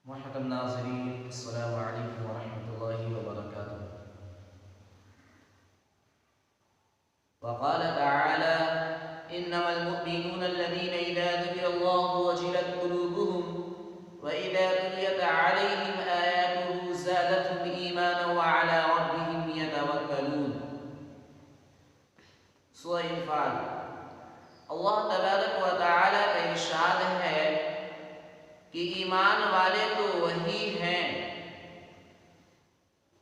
محترم ناظرین، السلام علیکم ورحمۃ اللہ وبرکاتہ۔ وقال تعالى: إنما المؤمنون الذين إذا ذكر الله وجلت قلوبهم وإذا تليت عليهم آياته زادتهم إيمانا وعلى ربهم يتوكلون۔ سورہ انفال۔ اللہ تبارک و تعالی کا ارشاد ہے کہ ایمان والے تو وہی ہیں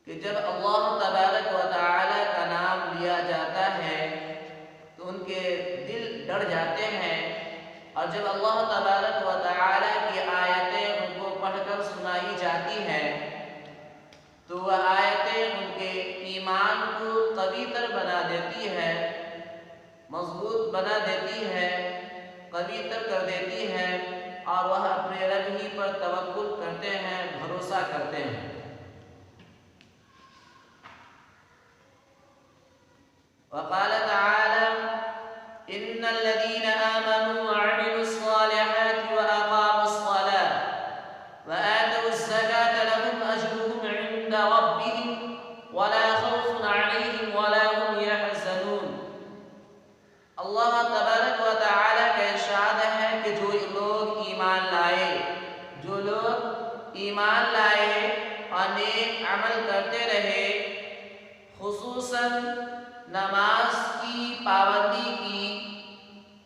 کہ جب اللہ تبارک و تعالی کا نام لیا جاتا ہے تو ان کے دل ڈر جاتے ہیں، اور جب اللہ تبارک و تعالی کی آیتیں ان کو پڑھ کر سنائی جاتی ہیں تو وہ آیتیں ان کے ایمان کو قوی تر بنا دیتی ہے، مضبوط بنا دیتی ہے، قوی تر کر دیتی ہے، اور وہ اپنے رب ہی پر توکل کرتے ہیں، بھروسہ کرتے ہیں۔ وقال تعالى: إن الذين آمنوا وعملوا الصالحات وأقاموا الصلاة وآتوا الزكاة لهم أجرهم عند ربهم ولا خوف عليهم ولا هم يحزنون۔ اللہ تبارک و تعالی کا ارشاد ہے کہ جو لوگ ایمان لائے اور نیک عمل کرتے رہے، خصوصاً نماز کی پابندی کی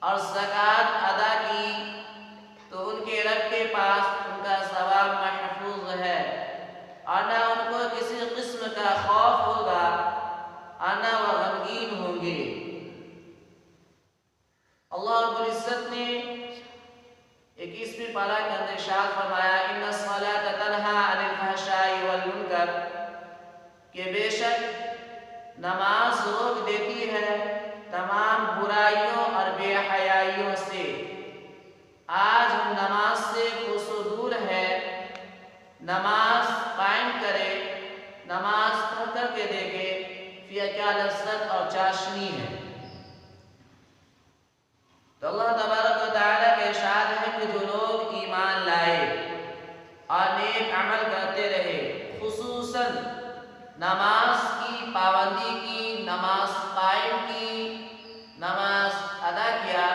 اور زکوٰۃ ادا کی، تو ان کے رب کے پاس ان کا ثواب محفوظ ہے، اور نہ ان کو کسی قسم کا خوف ہوگا اور نہ وہ غمگین ہوں گے۔ اللہ رب العزت نے 21ویں پارہ کے اندر ارشاد فرمایا: ان الصلاۃ تنہی عن الفحشاء والمنکر، کہ بے شک نماز روک دیتی ہے تمام برائیوں اور بے حیائیوں سے۔ آج ہم نماز سے کوسوں دور ہے۔ نماز قائم کرے، نماز پڑھ کر کے دیکھے پھر کیا لذت اور چاشنی ہے۔ تو اللہ تبارک و تعالیٰ کا ارشاد ہے کہ جو لوگ ایمان لائے اور نیک عمل کرتے رہے، خصوصاً نماز کی پابندی کی، نماز قائم کی، نماز ادا کیا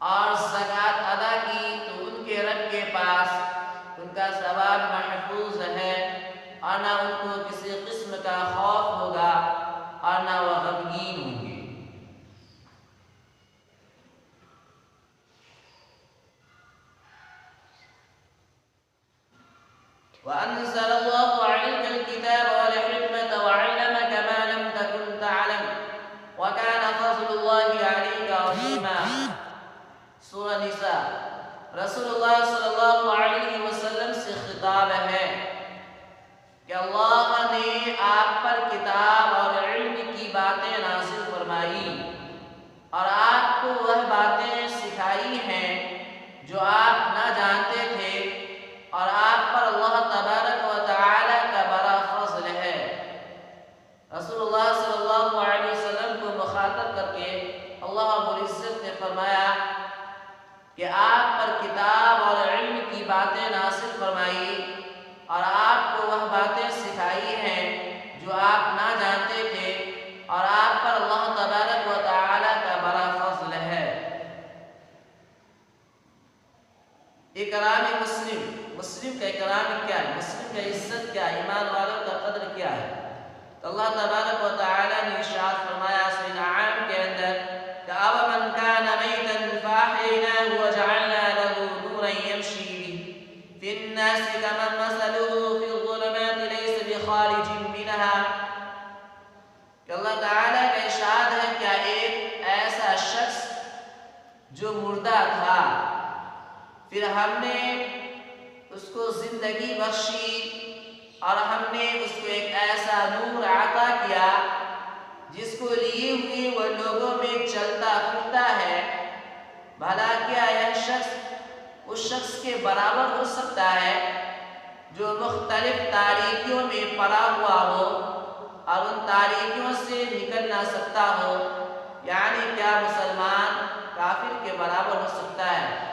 اور زکوٰۃ ادا کی، تو ان کے رب کے پاس ان کا ثواب محفوظ ہے، اور نہ ان کو کسی قسم کا خوف ہوگا اور نہ وہ غمگین ہوں گے۔ وأنزل الله عليك الكتاب والحكمة وعلمك ما لم تكن تعلم وكان فضل الله عليك عظيما۔ سورہ نساء۔ رسول اللہ صلی اللہ علیہ وسلم سے خطاب ہے کہ اللہ نے آپ پر کتاب اور علم کی باتیں نازل فرمائی، اور آپ کو وہ باتیں سکھائی ہیں جو آپ نہ جانتے تھے، اور آپ پر اللہ تبارک و تعالی کا بڑا فضل ہے۔ رسول اللہ صلی اللہ علیہ وسلم کو مخاطب کر کے اللہ رب العزت نے فرمایا کہ آپ پر کتاب اور علم کی باتیں نازل فرمائی، اور آپ کو وہ باتیں سکھائی ہیں جو آپ نہ جانتے تھے، اور آپ پر اللہ تبارک و تعالی کا بڑا فضل ہے۔ اکرام مسلم کا اکرام کیا ہے؟ مسلم کا عزت کیا ہے؟ ایمان والوں کا قدر کیا ہے؟ تو اللہ تبارک و تعالی نے ارشاد فرمایا سورہ انعام کے اندر کہ أَوَمَنْ كَانَ مَيْتًا فَأَحْيَيْنَاهُ وَجَعَلْنَا لَهُ نُورًا يَمْشِي بِهِ فِي النَّاسِ كَمَنْ مَثَلُهُ فِي الظُّلُمَاتِ لَيْسَ بِخَارِجٍ مِنْهَا۔ کہ اللہ تعالی کا ارشاد ہے کیا ایک ایسا شخص جو مردہ تھا، پھر ہم نے اس کو زندگی بخشی، اور ہم نے اس کو ایک ایسا نور عطا کیا جس کو لیے ہوئے وہ لوگوں میں چلتا پھرتا ہے، بھلا کیا یہ شخص اس شخص کے برابر ہو سکتا ہے جو مختلف تاریکیوں میں پڑا ہوا ہو اور ان تاریکیوں سے نکل نہ سکتا ہو؟ یعنی کیا مسلمان کافر کے برابر ہو سکتا ہے؟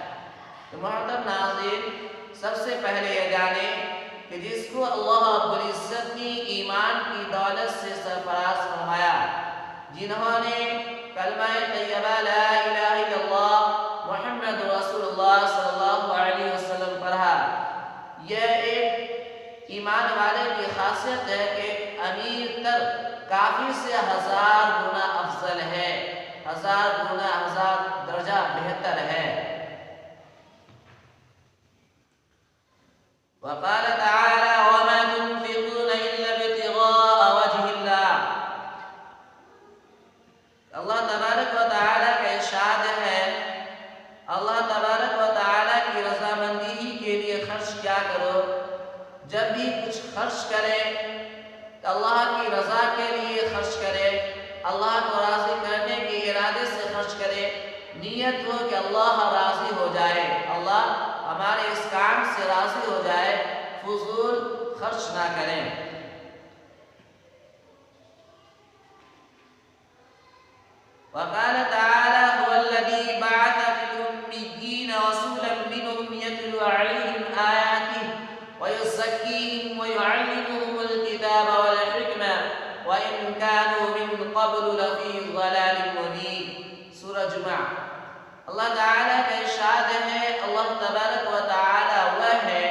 تو محترم ناظرین، سب سے پہلے یہ جانے کہ جس کو اللہ رب العزت نے ایمان کی دولت سے سرفراز فرمایا، جنہوں نے کلمہ طیبہ لا الہ الا اللہ محمد رسول اللہ صلی اللہ علیہ وسلم پڑھا، یہ ایک ایمان والے کی خاصیت ہے کہ امیر تر کافر سے 1000 گنا افضل ہے، 1000 گنا 1000 درجہ بہتر ہے۔ وقال تعالی وما تنفقون الا ابتغاء وجه الله، اللہ تبارک و تعالی کا ارشاد ہے اللہ تبارک و تعالی کی رضامندی ہی کے لیے خرچ کیا کرو، جب بھی کچھ خرچ کرے اللہ کی رضا کے لیے خرچ کرے، اللہ کو راضی کرنے کے ارادے سے خرچ کرے، نیت ہو کہ اللہ راضی ہو جائے، اللہ ہمارے اس کام سے راضی ہو جائے، فضول خرچ نہ کریں۔ وقال تعالى هو الذي بعث في الأميين رسولا منهم يتلو عليهم آياته ويزكيهم ويعلمهم الكتاب والحكمة وإن كانوا من قبل لفي ضلال مبين، سورہ جمعہ۔ اللہ تعالیٰ کا ارشاد ہے اللہ تبارک و تعالیٰ وہ ہے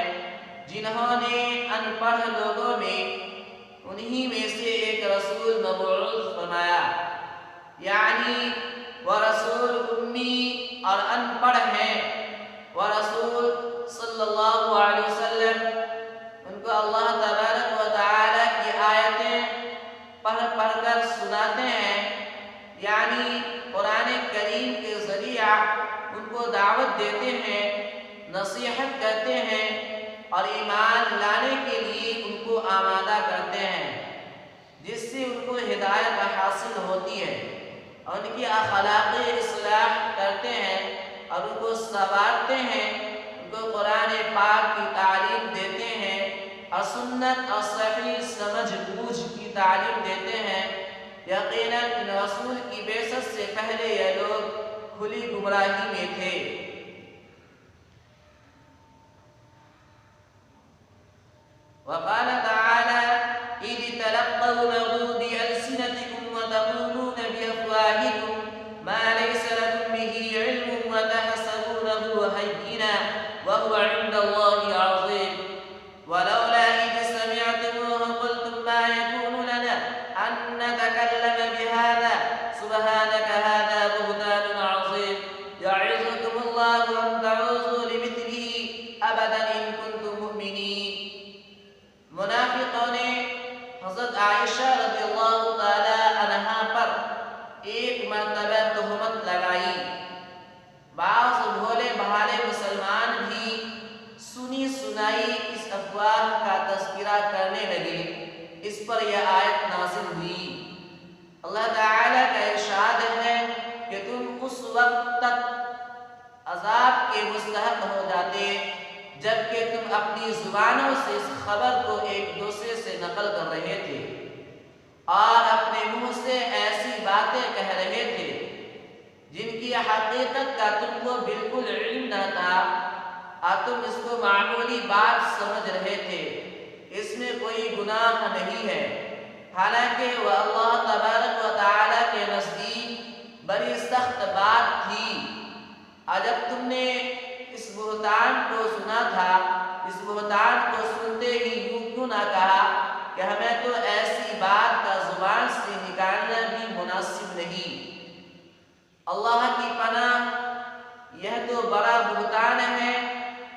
جنہوں نے ان پڑھ لوگوں میں انہی میں سے ایک رسول مبعوث فرمایا، یعنی وہ رسول امی اور ان پڑھ ہیں، وہ رسول صلی اللہ علیہ وسلم ان کو اللہ تبارک و تعالیٰ کی آیتیں پڑھ پڑھ کر سناتے ہیں، یعنی قرآن کریم کے ذریعہ ان کو دعوت دیتے ہیں، نصیحت کرتے ہیں اور ایمان لانے کے لیے ان کو آمادہ کرتے ہیں، جس سے ان کو ہدایت حاصل ہوتی ہے، اور ان کی اخلاقی اصلاح کرتے ہیں اور ان کو سنوارتے ہیں، ان کو قرآن پاک کی تعلیم دیتے ہیں اور سنت اور صحیح سمجھ بوجھ کی تعلیم دیتے ہیں۔ یقیناً ان رسول کی بعثت سے پہلے یہ لوگ کھلی گمراہی میں تھے۔ وقال تعالی اذ تلقونه بألسنتكم وتقولون بأفواهكم ما ليس لكم به علم وتحسبونه هينا وهو عند الله عظيم ولولا إذ سمعتموه قلتم ما يكون لنا أن نتكلم بهذا سبحانك هذا بهتان عظيم يعظكم الله أن تعوذوا لمثله أبدا إن كنتم مؤمنين۔ منافقوں نے حضرت عائشہ رضی اللہ تعالی عنہا پر ایک مرتبہ تہمت لگائی، بعض بھولے بھالے مسلمان بھی سنی سنائی اس افواہ کا تذکرہ کرنے لگے، اس پر یہ آیت نازل ہوئی۔ اللہ تعالی کا ارشاد ہے کہ تم اس وقت تک عذاب کے مستحق ہو جاتے جبکہ تم اپنی زبانوں سے اس خبر کو ایک دوسرے سے نقل کر رہے تھے اور اپنے منہ سے ایسی باتیں کہہ رہے تھے جن کی حقیقت کا تم کو بالکل علم نہ تھا اور تم اس کو معمولی بات سمجھ رہے تھے، اس میں کوئی گناہ نہیں ہے، حالانکہ وہ اللہ تبارک و تعالیٰ کے نزدیک بڑی سخت بات تھی۔ اور جب تم نے اس بہتان کو سنا تھا، اس بہتان کو سنتے ہی یوں کیوں نہ کہا کہ ہمیں تو ایسی بات کا زبان سے نکالنا بھی مناسب نہیں۔ اللہ کی پناہ، یہ تو بڑا بہتان ہے۔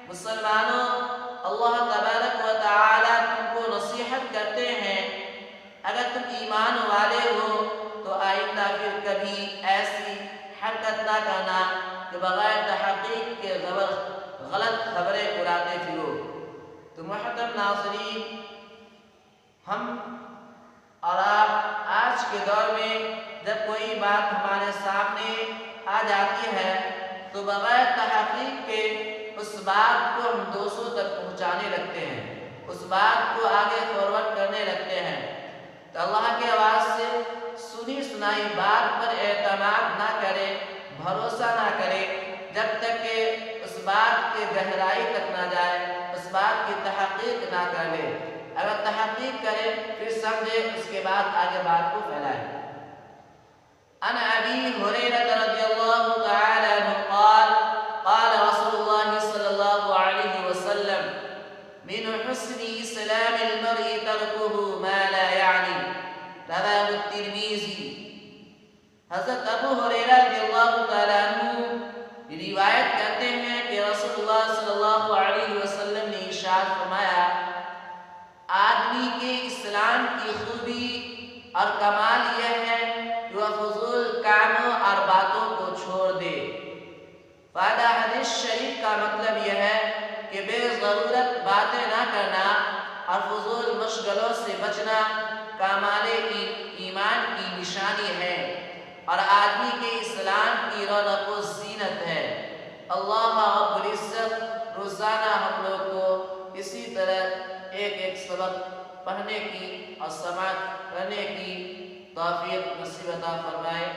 مسلمانوں، اللہ تبارک و تعالی تم کو نصیحت کرتے ہیں، اگر تم ایمان والے ہو تو آئندہ پھر کبھی ایسی حرکت نہ کرنا کہ بغیر تحقیق کے غلط خبریں اڑاتے پھرو۔ تو محترم ناظرین، ہم اور آپ آج کے دور میں جب کوئی بات ہمارے سامنے آ جاتی ہے تو بغیر تحقیق کے اس بات کو ہم دوسروں تک پہنچانے لگتے ہیں، اس بات کو آگے فارورڈ کرنے لگتے ہیں۔ تو اللہ کے آواز سے سنی سنائی بات پر اعتماد نہ کرے، بھروسہ نہ کرے جب تک کہ اس بات کے گہرائی تک نہ جائے، بات کی تحقیق نہ کر لے، اگر تحقیق کرے پھر سمجھے، اس کے بعد آگے بات کو پھیلائے۔ عن ابی ہریرہ رضی اللہ تعالی عنہ قال قال رسول اللہ صلی اللہ علیہ وسلم من حسن اسلام المرء ترکہ ما لا یعنی، رواه الترمذی۔ حضرت ابو ہریرہ رضی اللہ تعالی عنہ روایت کرتے ہیں کہ رسول اللہ صلی اللہ علیہ وسلم نے ارشاد فرمایا، آدمی کے اسلام کی خوبی اور کمال یہ ہے کہ وہ فضول کاموں اور باتوں کو چھوڑ دے۔ فائدہ حدیث شریف کا مطلب یہ ہے کہ بے ضرورت باتیں نہ کرنا اور فضول مشغلوں سے بچنا کمال ایمان کی نشانی ہے اور آدمی کے اسلام کی رونق و زینت ہے۔ اللہ رب العزت روزانہ ہم لوگ کو اسی طرح ایک سبق پڑھنے کی اور سماعت کرنے کی توفیق نصیب عطا فرمائے۔